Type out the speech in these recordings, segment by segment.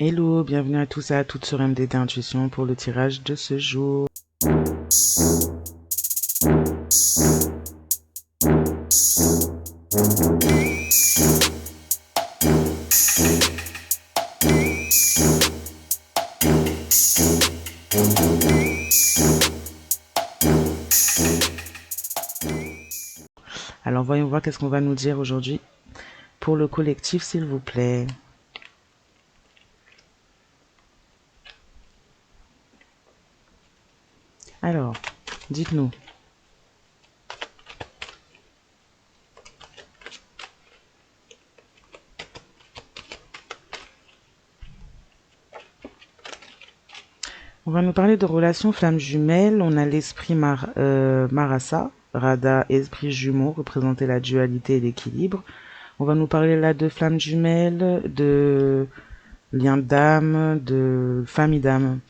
Hello, bienvenue à tous et à toutes sur MDT Intuition pour le tirage de ce jour. Alors voyons voir qu'est-ce qu'on va nous dire aujourd'hui pour le collectif, s'il vous plaît. Alors, dites-nous. On va nous parler de relations flammes jumelles. On a l'esprit Marasa, Rada, esprit jumeau, représenter la dualité et l'équilibre. On va nous parler là de flammes jumelles, de lien d'âme, de famille d'âme,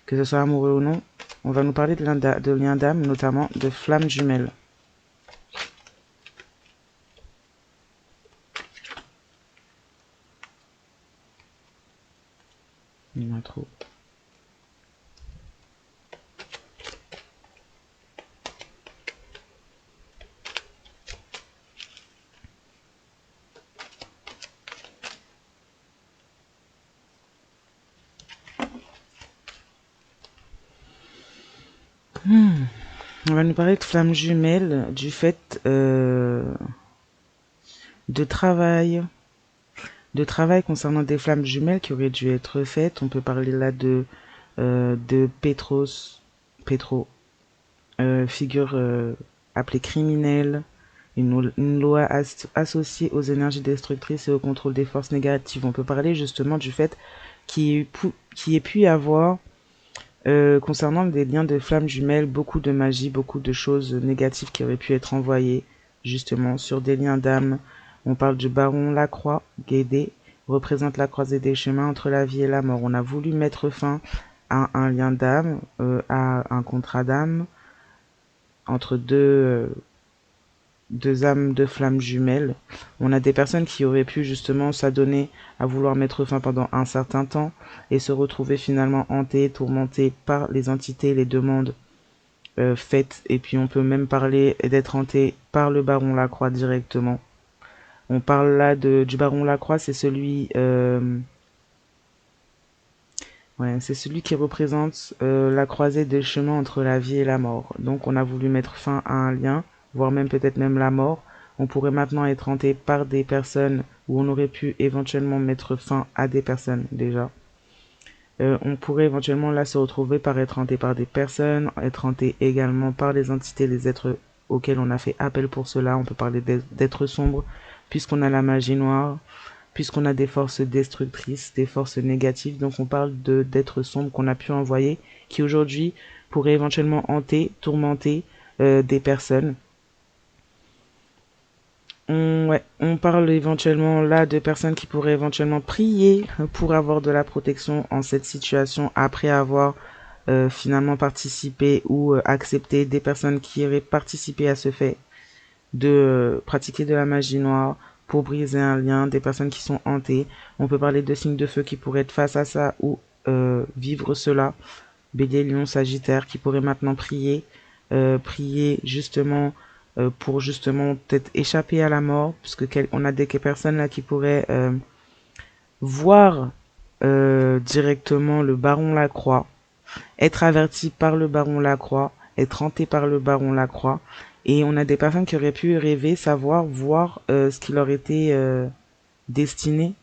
que ce soit amoureux ou non. On va nous parler de lien d'âme, notamment de flammes jumelles. Il y en a trop. On va nous parler de flammes jumelles, du fait de travail, concernant des flammes jumelles qui auraient dû être faites. On peut parler là de Petro, figure appelée criminelle, une loi associée aux énergies destructrices et au contrôle des forces négatives. On peut parler justement du fait qu'il y ait pu y avoir concernant des liens de flammes jumelles, beaucoup de magie, beaucoup de choses négatives qui auraient pu être envoyées justement sur des liens d'âme. On parle du baron Lacroix, Guédé, représente la croisée des chemins entre la vie et la mort. On a voulu mettre fin à un lien d'âme, à un contrat d'âme entre deux âmes de flammes jumelles. On a des personnes qui auraient pu justement s'adonner à vouloir mettre fin pendant un certain temps et se retrouver finalement hantées, tourmentées par les entités, les demandes faites. Et puis on peut même parler d'être hanté par le baron Lacroix directement. On parle là du baron Lacroix, c'est celui qui représente la croisée des chemins entre la vie et la mort. Donc on a voulu mettre fin à un lien, voire même peut-être même la mort. On pourrait maintenant être hanté par des personnes, ou on aurait pu éventuellement mettre fin à des personnes déjà. On pourrait éventuellement là se retrouver par être hanté par des personnes, être hanté également par les entités, les êtres auxquels on a fait appel pour cela. On peut parler d'êtres sombres, puisqu'on a la magie noire, puisqu'on a des forces destructrices, des forces négatives. Donc on parle d'êtres sombres qu'on a pu envoyer, qui aujourd'hui pourraient éventuellement hanter, tourmenter des personnes. On parle éventuellement là de personnes qui pourraient éventuellement prier pour avoir de la protection en cette situation après avoir finalement participé ou accepté, des personnes qui auraient participé à ce fait de pratiquer de la magie noire pour briser un lien, des personnes qui sont hantées. On peut parler de signes de feu qui pourraient être face à ça ou vivre cela. Bélier, Lion, Sagittaire qui pourraient maintenant prier justement pour justement peut-être échapper à la mort, puisque on a des personnes là qui pourraient voir directement le baron Lacroix, être averti par le baron Lacroix, être hanté par le baron Lacroix, et on a des personnes qui auraient pu rêver, savoir, voir ce qui leur était destiné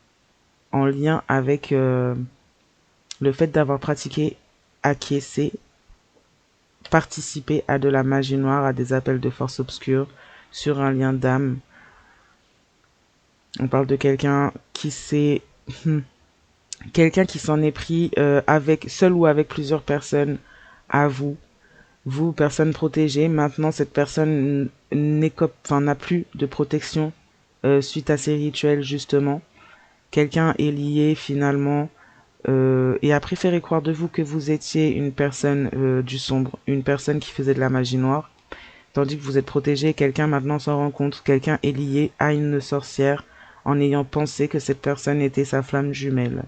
en lien avec le fait d'avoir pratiqué, acquiescé, participé à de la magie noire, à des appels de force obscure sur un lien d'âme. On parle de quelqu'un qui s'est quelqu'un qui s'en est pris avec seul ou avec plusieurs personnes à vous, personne protégée. Maintenant, cette personne n'a plus de protection suite à ces rituels, justement. Quelqu'un est lié finalement et a préféré croire de vous que vous étiez une personne du sombre, une personne qui faisait de la magie noire. Tandis que vous êtes protégé, quelqu'un maintenant s'en rend compte, quelqu'un est lié à une sorcière en ayant pensé que cette personne était sa flamme jumelle.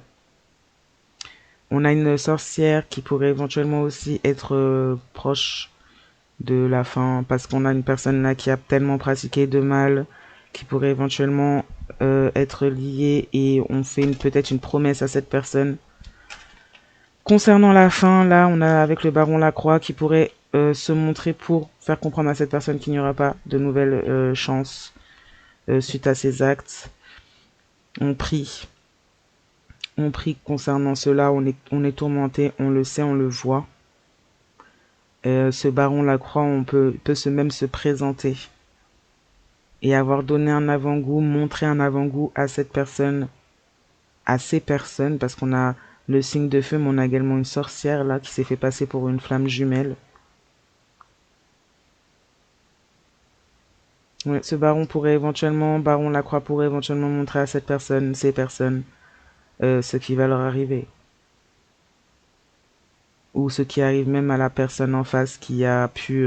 On a une sorcière qui pourrait éventuellement aussi être proche de la fin, parce qu'on a une personne là qui a tellement pratiqué de mal, qui pourrait éventuellement être liée, et on fait peut-être une promesse à cette personne. Concernant la fin, là, on a avec le baron Lacroix qui pourrait se montrer pour faire comprendre à cette personne qu'il n'y aura pas de nouvelles chances suite à ses actes. On prie. On prie concernant cela, on est tourmenté, on le sait, on le voit. Ce baron Lacroix, on peut même se présenter et avoir donné un avant-goût, montrer un avant-goût à cette personne, à ces personnes, parce qu'on a le signe de feu, mais on a également une sorcière là qui s'est fait passer pour une flamme jumelle. Ouais, ce baron Lacroix pourrait éventuellement montrer à cette personne, ces personnes, ce qui va leur arriver. Ou ce qui arrive même à la personne en face qui a pu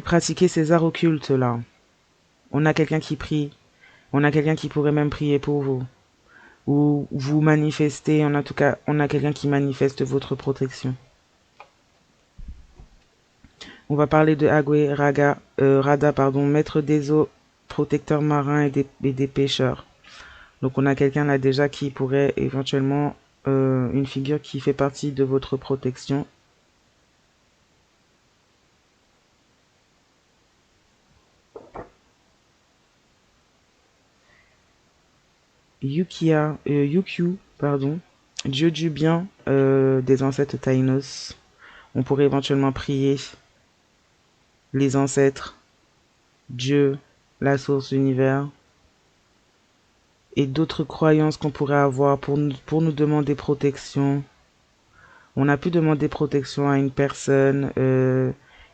pratiquer ces arts occultes là. On a quelqu'un qui prie, on a quelqu'un qui pourrait même prier pour vous. Ou vous manifestez, en tout cas, on a quelqu'un qui manifeste votre protection. On va parler de Agwe Rada, maître des eaux, protecteur marin et des pêcheurs. Donc on a quelqu'un là déjà qui pourrait éventuellement, une figure qui fait partie de votre protection. Yukyu, dieu du bien des ancêtres Tainos. On pourrait éventuellement prier les ancêtres, Dieu, la source, l'univers, et d'autres croyances qu'on pourrait avoir pour nous demander protection. On a pu demander protection à une personne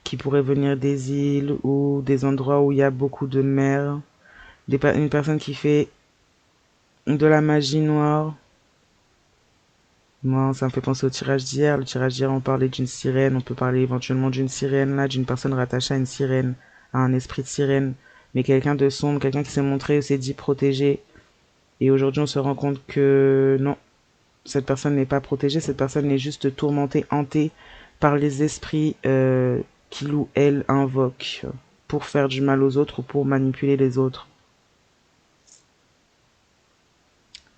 qui pourrait venir des îles ou des endroits où il y a beaucoup de mer. Une personne qui fait de la magie noire. Moi, ça me fait penser au tirage d'hier. Le tirage d'hier, on parlait d'une sirène. On peut parler éventuellement d'une sirène, là, d'une personne rattachée à une sirène, à un esprit de sirène. Mais quelqu'un de sombre, quelqu'un qui s'est montré, s'est dit protégé. Et aujourd'hui, on se rend compte que non, cette personne n'est pas protégée. Cette personne est juste tourmentée, hantée par les esprits qu'il ou elle invoque pour faire du mal aux autres ou pour manipuler les autres.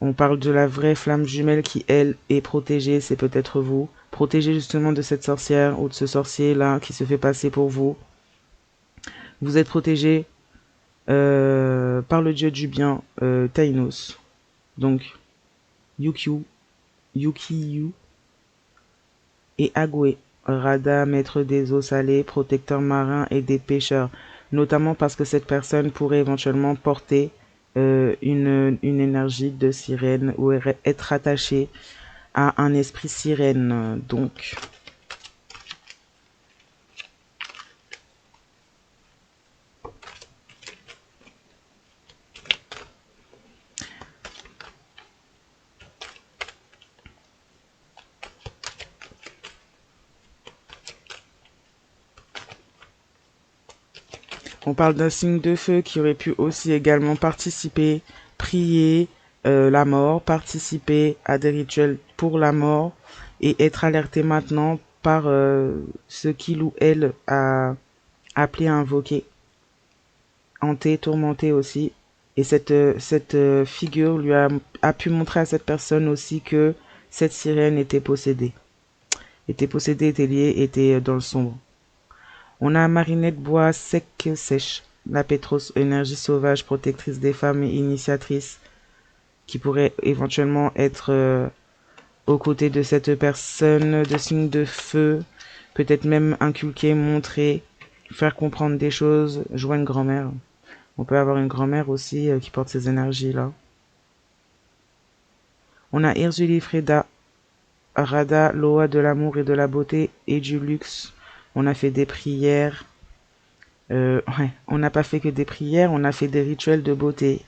On parle de la vraie flamme jumelle qui, elle, est protégée, c'est peut-être vous. Protégée justement de cette sorcière ou de ce sorcier-là qui se fait passer pour vous. Vous êtes protégé par le dieu du bien, Tainos. Donc, Yukyu et Agwe, Rada, maître des eaux salées, protecteur marin et des pêcheurs. Notamment parce que cette personne pourrait éventuellement porter une énergie de sirène ou être attachée à un esprit sirène. Donc, on parle d'un signe de feu qui aurait pu aussi également participer, prier la mort, participer à des rituels pour la mort et être alerté maintenant par ce qu'il ou elle a appelé à invoquer. Hanté, tourmenté aussi. Et cette figure a pu montrer à cette personne aussi que cette sirène était possédée. Était liée, était dans le sombre. On a Marinette Bois sec sèche, la Pétros, énergie sauvage, protectrice des femmes et initiatrice, qui pourrait éventuellement être aux côtés de cette personne de signe de feu, peut-être même inculquer, montrer, faire comprendre des choses, jouer une grand-mère. On peut avoir une grand-mère aussi qui porte ces énergies-là. On a Irzuli Freda, Rada, Loa de l'amour et de la beauté et du luxe. On a fait des prières. Ouais, on n'a pas fait que des prières, on a fait des rituels de beauté.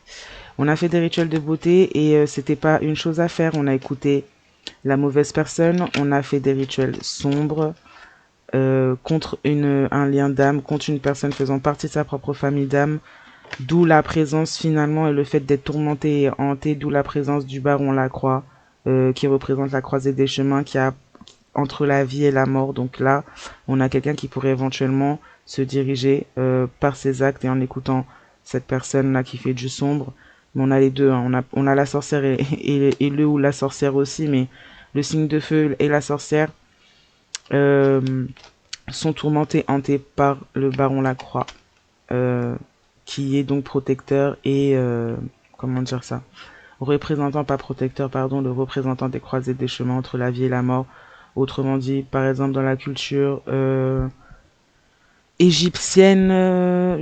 On a fait des rituels de beauté et c'était pas une chose à faire. On a écouté la mauvaise personne, on a fait des rituels sombres contre un lien d'âme, contre une personne faisant partie de sa propre famille d'âme. D'où la présence finalement et le fait d'être tourmenté et hanté, d'où la présence du baron Lacroix, qui représente la croisée des chemins qui a entre la vie et la mort. Donc là, on a quelqu'un qui pourrait éventuellement se diriger par ses actes et en écoutant cette personne-là qui fait du sombre. Mais on a les deux, hein. On a la sorcière et le ou la sorcière aussi, mais le signe de feu et la sorcière euh, sont tourmentés, hantés par le baron Lacroix, euh, qui est donc protecteur et comment dire ça, représentant, pas protecteur, pardon, le représentant des croisées des chemins entre la vie et la mort. Autrement dit, par exemple, dans la culture égyptienne,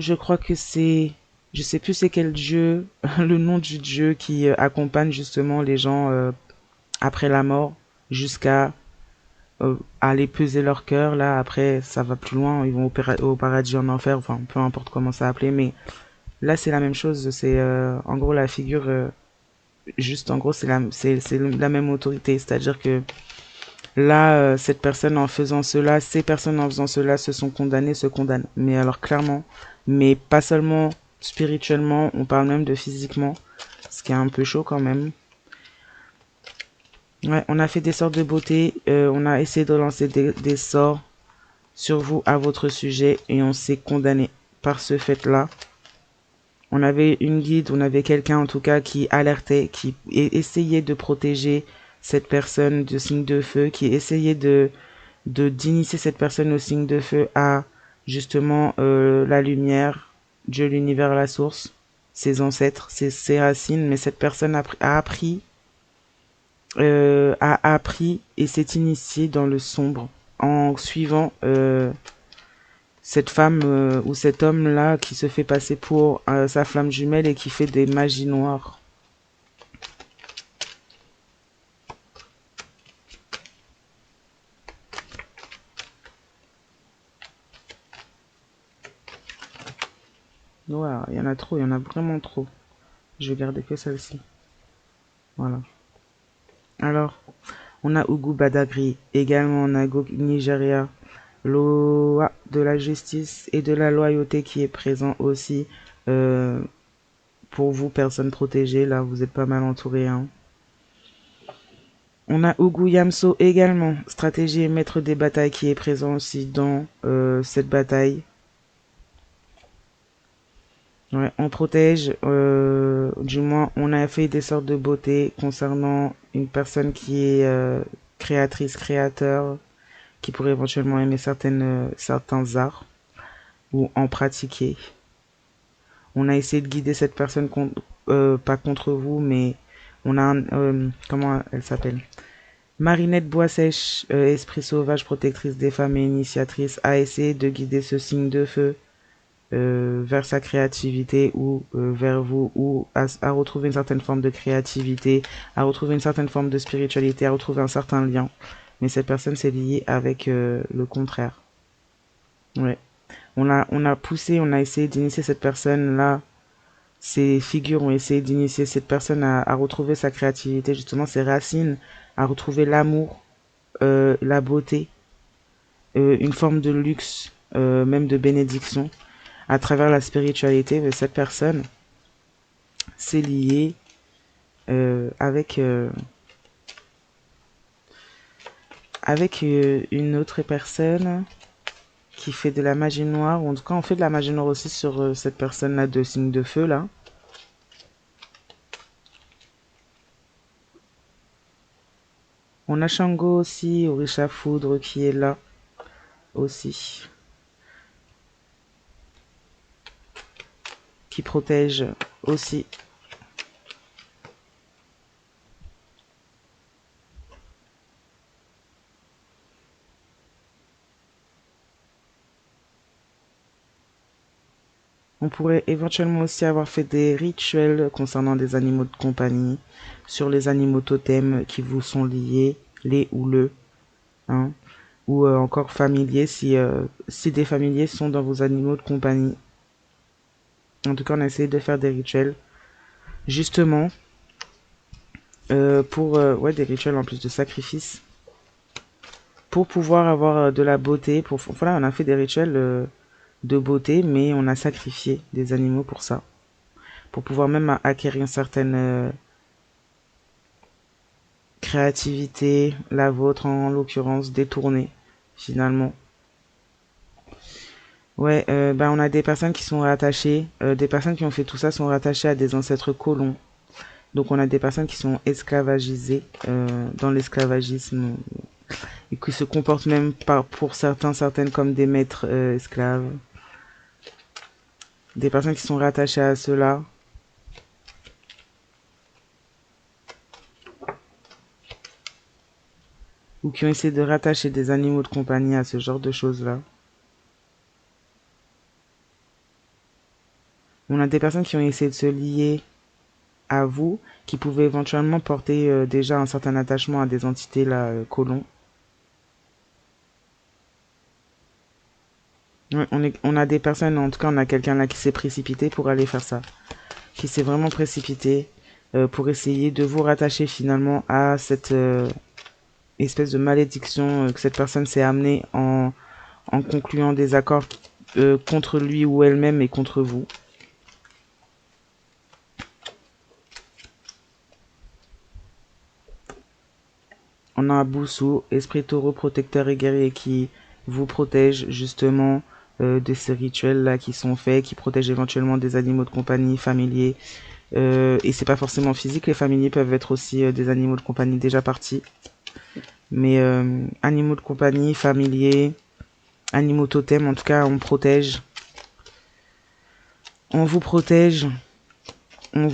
je crois que c'est, je sais plus c'est quel dieu, le nom du dieu qui accompagne justement les gens après la mort jusqu'à aller peser leur cœur. Là, après, ça va plus loin, ils vont au paradis, en enfer, enfin, peu importe comment ça appelé, mais là, c'est la même chose. C'est en gros la figure, juste en gros, c'est la même autorité, c'est-à-dire que là, cette personne en faisant cela, ces personnes en faisant cela se sont condamnées, se condamnent. Mais alors clairement, mais pas seulement spirituellement, on parle même de physiquement, ce qui est un peu chaud quand même. Ouais, on a fait des sorts de beauté, on a essayé de lancer des sorts sur vous à votre sujet et on s'est condamné par ce fait-là. On avait une guide, on avait quelqu'un en tout cas qui alertait, qui essayait de protéger cette personne de signe de feu, qui essayait de d'initier cette personne au signe de feu à justement la lumière, Dieu, l'univers, la source, ses ancêtres, ses racines. Mais cette personne a appris et s'est initiée dans le sombre en suivant cette femme ou cet homme-là qui se fait passer pour sa flamme jumelle et qui fait des magies noires. Ouais, il y en a trop, il y en a vraiment trop. Je vais garder que celle-ci. Voilà. Alors, on a Ugu Badagry, également on a Nigeria, loi de la justice et de la loyauté qui est présent aussi euh, pour vous, personnes protégées. Là, vous êtes pas mal entourés. Hein. On a Ugu Yamso également, stratégie et maître des batailles qui est présent aussi dans cette bataille. Ouais, on protège, du moins on a fait des sortes de beauté concernant une personne qui est créatrice, créateur, qui pourrait éventuellement aimer certains arts ou en pratiquer. On a essayé de guider cette personne pas contre vous, mais on a comment elle s'appelle? Marinette Boissèche, esprit sauvage, protectrice des femmes et initiatrice, a essayé de guider ce signe de feu vers sa créativité ou vers vous, ou à retrouver une certaine forme de créativité, à retrouver une certaine forme de spiritualité, à retrouver un certain lien. Mais cette personne s'est liée avec le contraire. Ouais. On a poussé, on a essayé d'initier cette personne-là. Ces figures ont essayé d'initier cette personne à retrouver sa créativité, justement ses racines, à retrouver l'amour, la beauté, une forme de luxe, même de bénédiction, à travers la spiritualité. Mais cette personne s'est liée avec une autre personne qui fait de la magie noire, ou en tout cas on fait de la magie noire aussi sur cette personne-là de signe de feu là. On a Shango aussi, Orisha Foudre qui est là aussi, qui protège aussi. On pourrait éventuellement aussi avoir fait des rituels concernant des animaux de compagnie, sur les animaux totems qui vous sont liés, les ou le, hein, ou encore familiers si des familiers sont dans vos animaux de compagnie. En tout cas, on a essayé de faire des rituels, justement, pour ouais, des rituels en plus de sacrifices, pour pouvoir avoir de la beauté. Voilà, on a fait des rituels de beauté, mais on a sacrifié des animaux pour ça. pour pouvoir même acquérir une certaine créativité, la vôtre en l'occurrence, détournée finalement. Ouais, on a des personnes qui sont rattachées, des personnes qui ont fait tout ça sont rattachées à des ancêtres colons. Donc on a des personnes qui sont esclavagisées dans l'esclavagisme et qui se comportent même pour certaines comme des maîtres esclaves. Des personnes qui sont rattachées à cela. Ou qui ont essayé de rattacher des animaux de compagnie à ce genre de choses-là. On a des personnes qui ont essayé de se lier à vous, qui pouvaient éventuellement porter déjà un certain attachement à des entités là, colons. Ouais, on a des personnes, en tout cas on a quelqu'un là qui s'est précipité pour aller faire ça. Qui s'est vraiment précipité pour essayer de vous rattacher finalement à cette espèce de malédiction que cette personne s'est amenée en concluant des accords contre lui ou elle-même et contre vous. On a Boussou, esprit taureau protecteur et guerrier qui vous protège justement de ces rituels là qui sont faits, qui protègent éventuellement des animaux de compagnie familiers. Et c'est pas forcément physique, les familiers peuvent être aussi des animaux de compagnie déjà partis. Mais animaux de compagnie, familiers, animaux totems, en tout cas on protège. On vous protège. On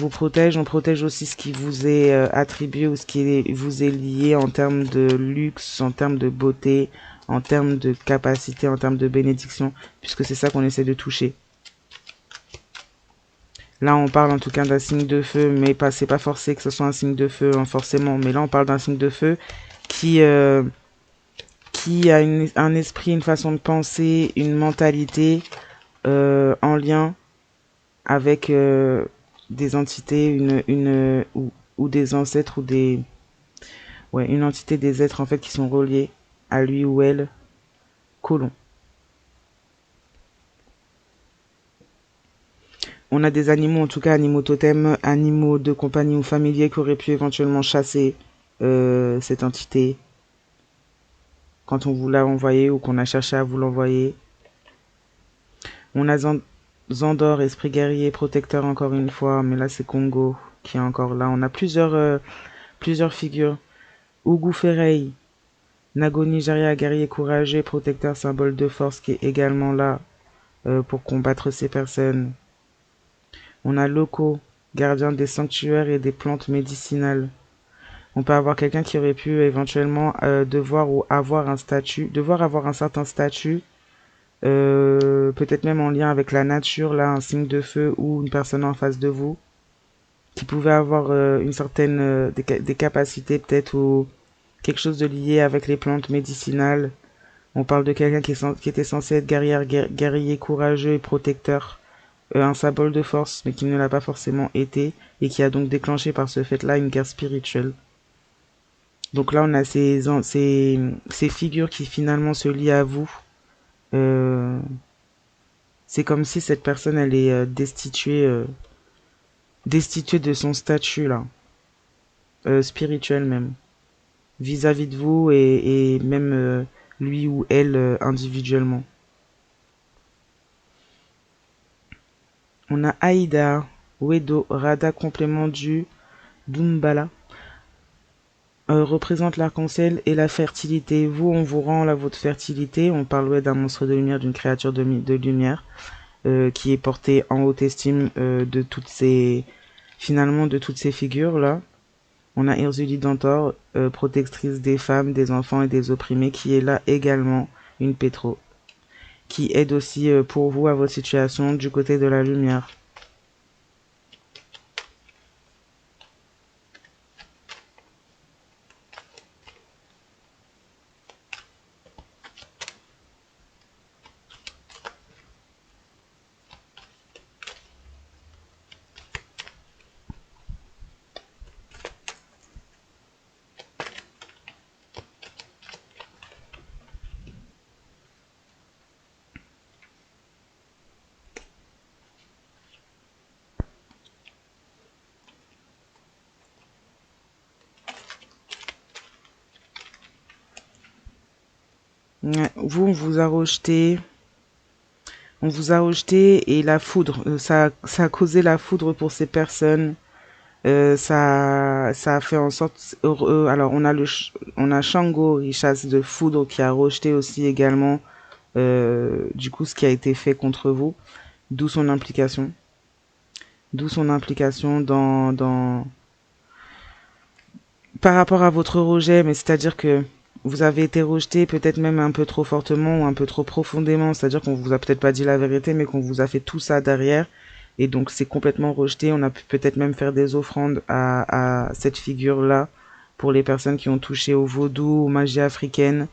protège aussi ce qui vous est attribué ou ce qui vous est lié en termes de luxe, en termes de beauté, en termes de capacité, en termes de bénédiction, puisque c'est ça qu'on essaie de toucher. Là, on parle en tout cas d'un signe de feu, mais c'est pas forcé que ce soit un signe de feu, hein, forcément. Mais là, on parle d'un signe de feu qui a un esprit, une façon de penser, une mentalité en lien avec des entités, ou des ancêtres une entité des êtres en fait qui sont reliés à lui ou elle, colon. On a des animaux, en tout cas animaux totems, animaux de compagnie ou familiers qui auraient pu éventuellement chasser cette entité quand on vous l'a envoyé ou qu'on a cherché à vous l'envoyer. On a Zandor, esprit guerrier, protecteur encore une fois, mais là c'est Congo qui est encore là. On a plusieurs figures. Ougou Ferrei, Nago Nigeria, guerrier courageux, protecteur, symbole de force qui est également là pour combattre ces personnes. On a Loco, gardien des sanctuaires et des plantes médicinales. On peut avoir quelqu'un qui aurait pu éventuellement devoir avoir un certain statut, peut-être même en lien avec la nature, là, un signe de feu ou une personne en face de vous, qui pouvait avoir une certaine des capacités peut-être ou quelque chose de lié avec les plantes médicinales. On parle de quelqu'un qui était censé être guerrier courageux et protecteur, un symbole de force, mais qui ne l'a pas forcément été, et qui a donc déclenché par ce fait-là une guerre spirituelle. Donc là, on a ces figures qui finalement se lient à vous. Euh, c'est comme si cette personne, elle est destituée de son statut, là, spirituel même, vis-à-vis de vous et même lui ou elle individuellement. On a Aïda, Wedo, Rada, complément du Dumbala. Représente l'arc-en-ciel et la fertilité. Vous, on vous rend là votre fertilité. On parle d'un monstre de lumière, d'une créature de lumière qui est portée en haute estime finalement de toutes ces figures là. On a Ursuli Dentor, protectrice des femmes, des enfants et des opprimés, qui est là également une pétro, qui aide aussi pour vous à votre situation du côté de la lumière. Ouais, vous, on vous a rejeté et la foudre, ça a causé la foudre pour ces personnes. Ça a fait en sorte. Alors, on a Shango, chasse de foudre, qui a rejeté aussi également, du coup, ce qui a été fait contre vous. D'où son implication. D'où son implication par rapport à votre rejet, mais c'est-à-dire que vous avez été rejeté peut-être même un peu trop fortement ou un peu trop profondément, c'est-à-dire qu'on vous a peut-être pas dit la vérité, mais qu'on vous a fait tout ça derrière, et donc c'est complètement rejeté. On a pu peut-être même faire des offrandes à cette figure-là pour les personnes qui ont touché au vaudou, aux magies africaines.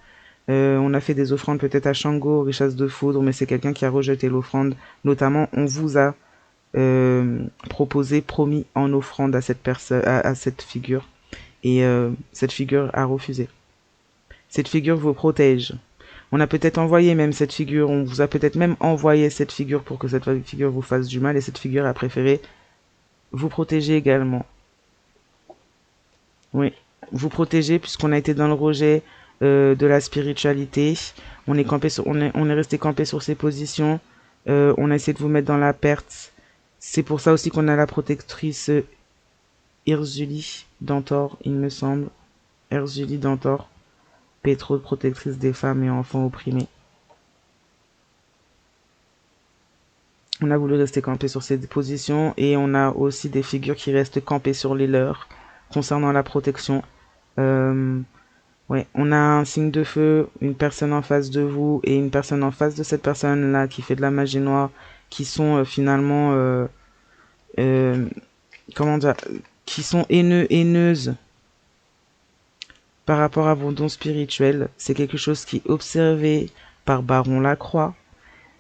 On a fait des offrandes peut-être à Shango, richesse de foudre, mais c'est quelqu'un qui a rejeté l'offrande. Notamment, on vous a proposé, promis en offrande à cette personne, à cette figure. Et cette figure a refusé. Cette figure vous protège. On a peut-être envoyé même cette figure, on vous a peut-être même envoyé cette figure pour que cette figure vous fasse du mal, et cette figure a préféré vous protéger également. Oui, vous protéger puisqu'on a été dans le rejet de la spiritualité. On est resté campé sur ses positions. On a essayé de vous mettre dans la perte. C'est pour ça aussi qu'on a la protectrice Ursuli Dentor, il me semble. Ursuli Dentor. Pétro, protectrice des femmes et enfants opprimés. On a voulu rester campé sur ces positions et on a aussi des figures qui restent campées sur les leurs concernant la protection. Euh, ouais, on a un signe de feu, une personne en face de vous et une personne en face de cette personne-là qui fait de la magie noire, qui sont finalement, euh, comment dire, qui sont haineuses par rapport à vos dons spirituels. C'est quelque chose qui est observé par Baron Lacroix.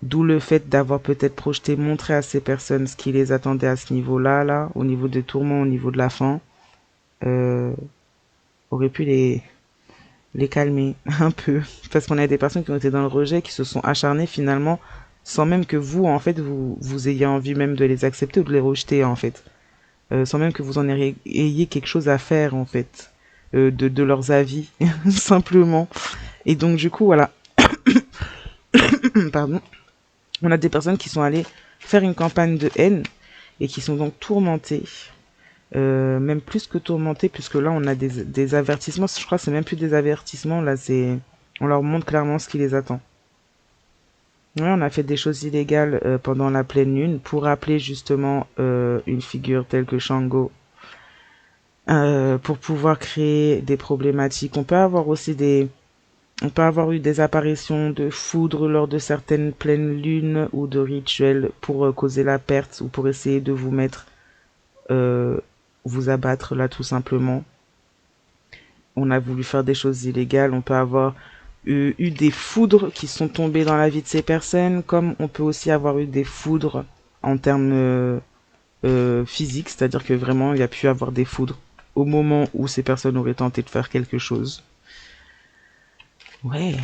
D'où le fait d'avoir peut-être projeté, montré à ces personnes ce qui les attendait à ce niveau-là, là, au niveau des tourments, au niveau de la faim, euh, aurait pu les calmer un peu. Parce qu'on a des personnes qui ont été dans le rejet, qui se sont acharnées finalement, sans même que vous, en fait, vous ayez envie même de les accepter ou de les rejeter, en fait. Sans même que vous en ayez quelque chose à faire, en fait, de leurs avis, simplement. Et donc, du coup, voilà. Pardon. On a des personnes qui sont allées faire une campagne de haine et qui sont donc tourmentées, même plus que tourmentées, puisque là on a des avertissements. Je crois que c'est même plus des avertissements, là c'est, on leur montre clairement ce qui les attend. Ouais, on a fait des choses illégales pendant la pleine lune pour rappeler justement une figure telle que Shango, pour pouvoir créer des problématiques. On peut avoir eu des apparitions de foudre lors de certaines pleines lunes ou de rituels pour causer la perte ou pour essayer de vous mettre, euh, vous abattre là tout simplement. On a voulu faire des choses illégales. On peut avoir eu des foudres qui sont tombées dans la vie de ces personnes, comme on peut aussi avoir eu des foudres en termes physiques, c'est-à-dire que vraiment il y a pu avoir des foudres au moment où ces personnes auraient tenté de faire quelque chose. Ouais.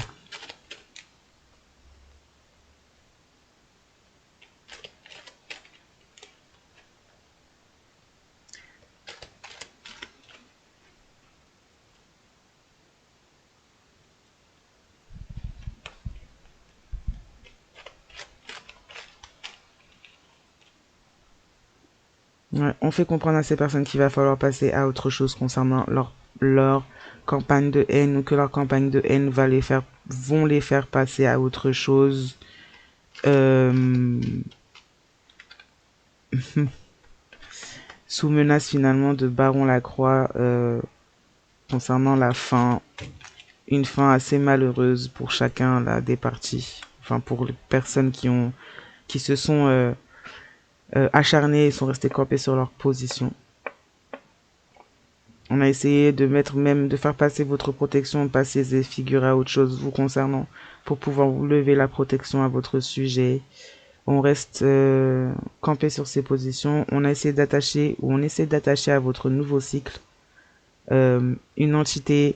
Ouais, on fait comprendre à ces personnes qu'il va falloir passer à autre chose concernant leur campagne de haine, ou que leur campagne de haine vont les faire passer à autre chose. euh, Sous menace finalement de Baron Lacroix, concernant la fin, une fin assez malheureuse pour chacun là, des parties, enfin pour les personnes qui se sont acharnées et sont restées campées sur leur position. On a essayé de mettre même, de faire passer votre protection, passer ces figures à autre chose vous concernant, pour pouvoir vous lever la protection à votre sujet. On reste campé sur ces positions. On a essayé d'attacher, ou on essaie d'attacher à votre nouveau cycle, une entité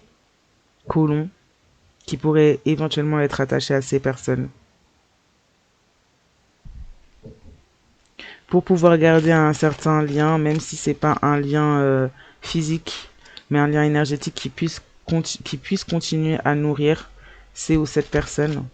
colon qui pourrait éventuellement être attachée à ces personnes. Pour pouvoir garder un certain lien, même si c'est pas un lien physique, mais un lien énergétique qui puisse continuer à nourrir c'est ou cette personne.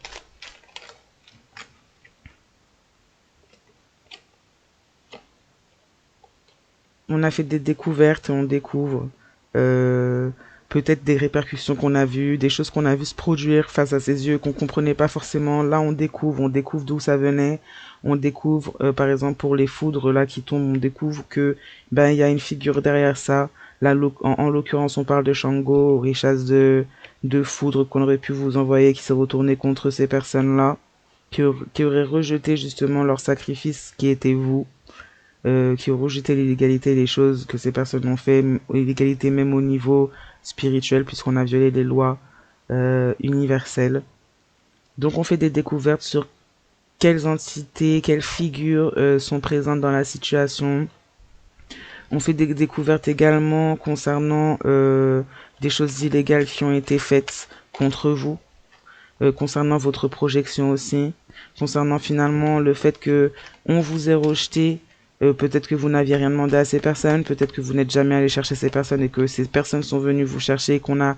On a fait des découvertes et on découvre euh, peut-être des répercussions qu'on a vues, des choses qu'on a vues se produire face à ses yeux qu'on comprenait pas forcément. Là, on découvre d'où ça venait. On découvre, par exemple, pour les foudres là qui tombent, on découvre que ben il y a une figure derrière ça. Là, en l'occurrence, on parle de Shango, richesse de foudre qu'on aurait pu vous envoyer, qui s'est retourné contre ces personnes-là, qui auraient rejeté justement leur sacrifice qui était vous, qui ont rejeté l'illégalité, les choses que ces personnes ont fait, l'illégalité même au niveau spirituel, puisqu'on a violé les lois universelles. Donc on fait des découvertes sur quelles entités, quelles figures sont présentes dans la situation. On fait des découvertes également concernant des choses illégales qui ont été faites contre vous, concernant votre projection aussi, concernant finalement le fait que on vous ait rejeté, peut-être que vous n'aviez rien demandé à ces personnes, peut-être que vous n'êtes jamais allé chercher ces personnes et que ces personnes sont venues vous chercher et qu'on a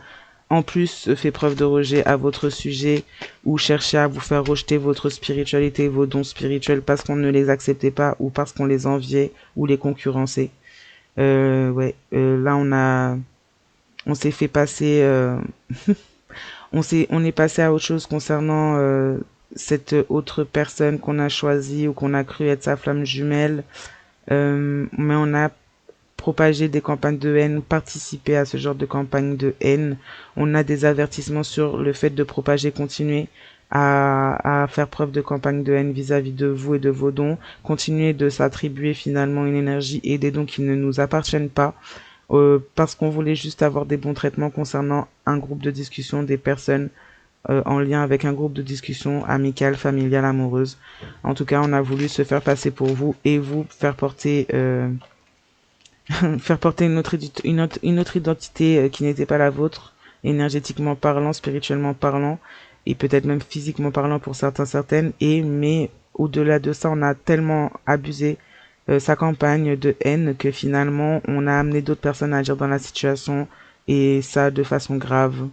en plus fait preuve de rejet à votre sujet ou cherché à vous faire rejeter votre spiritualité, vos dons spirituels parce qu'on ne les acceptait pas ou parce qu'on les enviait ou les concurrençait. Là on s'est fait passer on est passé à autre chose concernant cette autre personne qu'on a choisie ou qu'on a cru être sa flamme jumelle. Mais on a propagé des campagnes de haine, participé à ce genre de campagne de haine. On a des avertissements sur le fait de propager, continuer à faire preuve de campagne de haine vis-à-vis de vous et de vos dons, continuer de s'attribuer finalement une énergie et des dons qui ne nous appartiennent pas, parce qu'on voulait juste avoir des bons traitements concernant un groupe de discussion, des personnes en lien avec un groupe de discussion amicale, familiale, amoureuse. En tout cas, on a voulu se faire passer pour vous et vous faire porter, faire porter une autre identité qui n'était pas la vôtre, énergétiquement parlant, spirituellement parlant, et peut-être même physiquement parlant pour certains, certaines. Mais au-delà de ça, on a tellement abusé sa campagne de haine que finalement, on a amené d'autres personnes à agir dans la situation et ça de façon grave.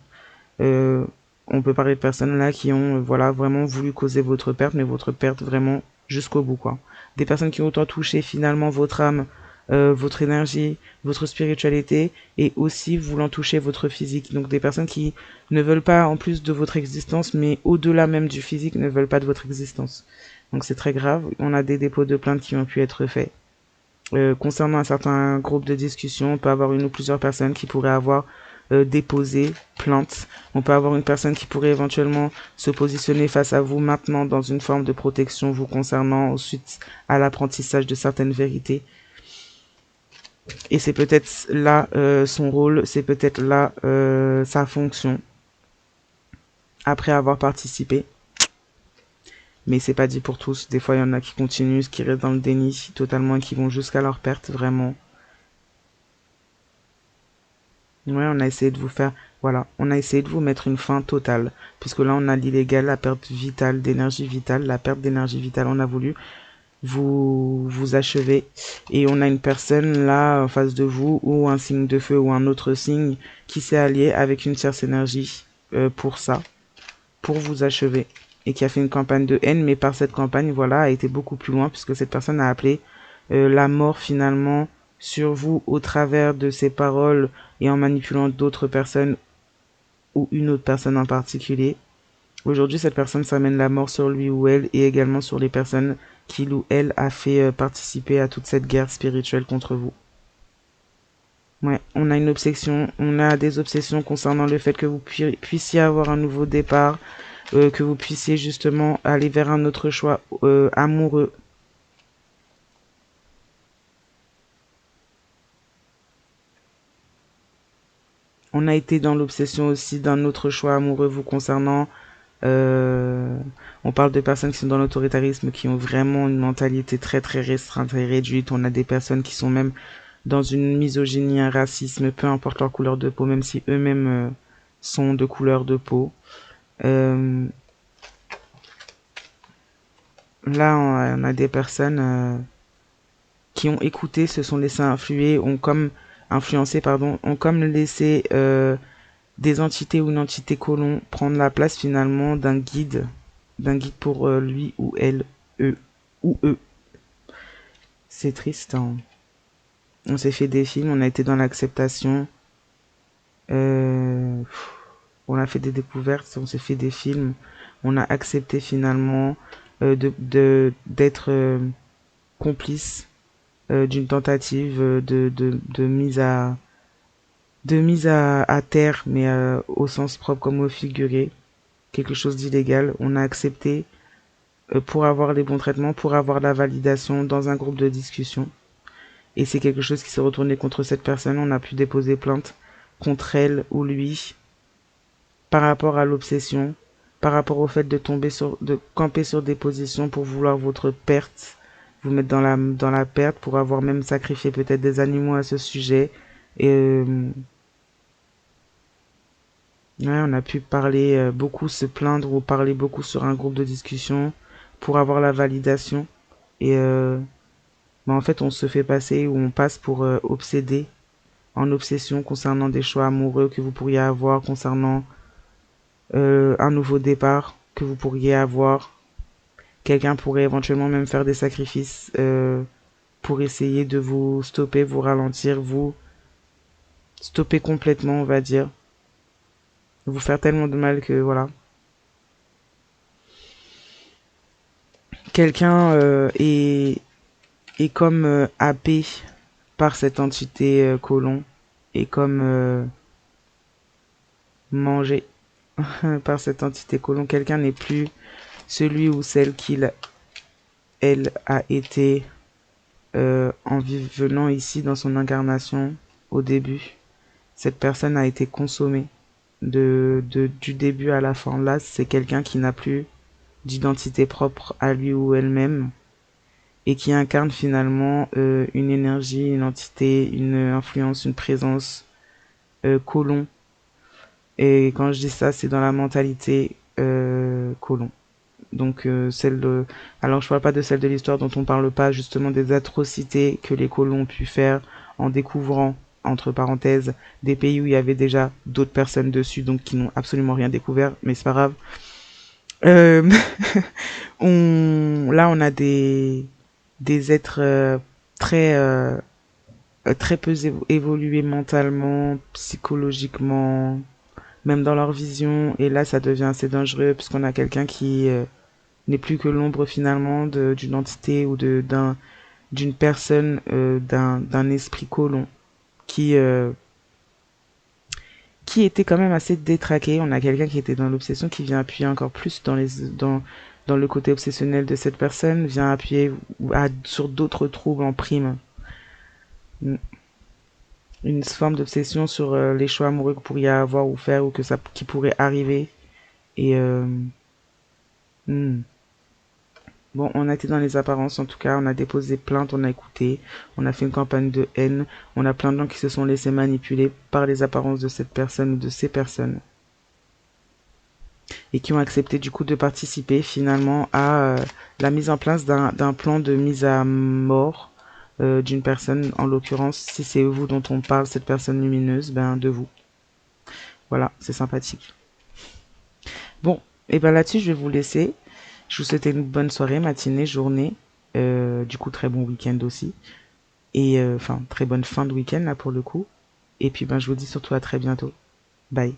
Euh, on peut parler de personnes là qui ont voilà vraiment voulu causer votre perte, mais votre perte vraiment jusqu'au bout quoi. Des personnes qui ont autant touché finalement votre âme, votre énergie, votre spiritualité et aussi voulant toucher votre physique. Donc des personnes qui ne veulent pas en plus de votre existence, mais au-delà même du physique, ne veulent pas de votre existence. Donc c'est très grave. On a des dépôts de plaintes qui ont pu être faits. Concernant un certain groupe de discussion, on peut avoir une ou plusieurs personnes qui pourraient avoir déposé plainte. On peut avoir une personne qui pourrait éventuellement se positionner face à vous maintenant dans une forme de protection vous concernant suite à l'apprentissage de certaines vérités. Et c'est peut-être là son rôle, c'est peut-être là sa fonction après avoir participé. Mais c'est pas dit pour tous. Des fois, il y en a qui continuent, qui restent dans le déni totalement et qui vont jusqu'à leur perte, vraiment. Ouais, on a essayé de vous faire, voilà, on a essayé de vous mettre une fin totale, puisque là on a l'illégal, la perte vitale d'énergie vitale, la perte d'énergie vitale, on a voulu vous achever, et on a une personne là en face de vous, ou un signe de feu, ou un autre signe, qui s'est allié avec une tierce énergie pour ça, pour vous achever, et qui a fait une campagne de haine, mais par cette campagne, voilà, a été beaucoup plus loin, puisque cette personne a appelé la mort finalement sur vous au travers de ses paroles et en manipulant d'autres personnes ou une autre personne en particulier. Aujourd'hui, cette personne s'amène la mort sur lui ou elle et également sur les personnes qu'il ou elle a fait participer à toute cette guerre spirituelle contre vous. Ouais, on a une obsession, on a des obsessions concernant le fait que vous puissiez avoir un nouveau départ, que vous puissiez justement aller vers un autre choix amoureux. On a été dans l'obsession aussi d'un autre choix amoureux vous concernant. Euh, on parle de personnes qui sont dans l'autoritarisme, qui ont vraiment une mentalité très très restreinte et réduite. On a des personnes qui sont même dans une misogynie, un racisme, peu importe leur couleur de peau, même si eux-mêmes sont de couleur de peau. Euh, Là, on a des personnes qui ont écouté, se sont laissés influer, ont comme influencé, pardon, ont comme laissé des entités ou une entité colon prendre la place finalement d'un guide pour lui ou elle, eux ou eux. C'est triste, hein. On s'est fait des films, on a été dans l'acceptation, euh, on a fait des découvertes, on s'est fait des films, on a accepté finalement d'être complice d'une tentative de mise à terre, mais au sens propre comme au figuré, quelque chose d'illégal. On a accepté pour avoir les bons traitements, pour avoir la validation dans un groupe de discussion. Et c'est quelque chose qui s'est retourné contre cette personne. On a pu déposer plainte contre elle ou lui par rapport à l'obsession, par rapport au fait de camper sur des positions pour vouloir votre perte, vous mettre dans la perte, pour avoir même sacrifié peut-être des animaux à ce sujet. Et ouais, on a pu parler beaucoup, se plaindre ou parler beaucoup sur un groupe de discussion pour avoir la validation. Et bah, en fait, on se fait passer ou on passe pour obsédé, en obsession concernant des choix amoureux que vous pourriez avoir, concernant un nouveau départ que vous pourriez avoir. Quelqu'un pourrait éventuellement même faire des sacrifices pour essayer de vous stopper, vous ralentir, vous stopper complètement, on va dire. Vous faire tellement de mal que voilà. Quelqu'un est comme happé par cette entité colon et comme mangé par cette entité colon. Quelqu'un n'est plus celui ou celle qu'il, elle a été en venant ici dans son incarnation au début. Cette personne a été consommée du début à la fin. Là, c'est quelqu'un qui n'a plus d'identité propre à lui ou elle-même et qui incarne finalement une énergie, une entité, une influence, une présence colon. Et quand je dis ça, c'est dans la mentalité colon. Donc alors je parle pas de celle de l'histoire dont on parle pas, justement des atrocités que les colons ont pu faire en découvrant entre parenthèses des pays où il y avait déjà d'autres personnes dessus, donc qui n'ont absolument rien découvert, mais c'est pas grave. Euh, là on a des êtres très très peu évolués mentalement, psychologiquement, même dans leur vision, et là ça devient assez dangereux puisqu'on a quelqu'un qui n'est plus que l'ombre finalement d'une entité ou d'une personne, d'un esprit colon qui euh, qui était quand même assez détraqué. On a quelqu'un qui était dans l'obsession qui vient appuyer encore plus dans le côté obsessionnel de cette personne, vient appuyer sur d'autres troubles en prime. Une forme d'obsession sur les choix amoureux que vous pourriez avoir ou faire ou qui pourrait arriver. Et hmm. Bon, on a été dans les apparences, en tout cas, on a déposé plainte, on a écouté, on a fait une campagne de haine, on a plein de gens qui se sont laissés manipuler par les apparences de cette personne ou de ces personnes et qui ont accepté du coup de participer finalement à la mise en place d'un plan de mise à mort d'une personne, en l'occurrence, si c'est vous dont on parle, cette personne lumineuse, ben de vous. Voilà, c'est sympathique. Bon, et ben là-dessus, je vais vous laisser. Je vous souhaite une bonne soirée, matinée, journée. Du coup, très bon week-end aussi. Et enfin, très bonne fin de week-end là pour le coup. Et puis ben, je vous dis surtout à très bientôt. Bye.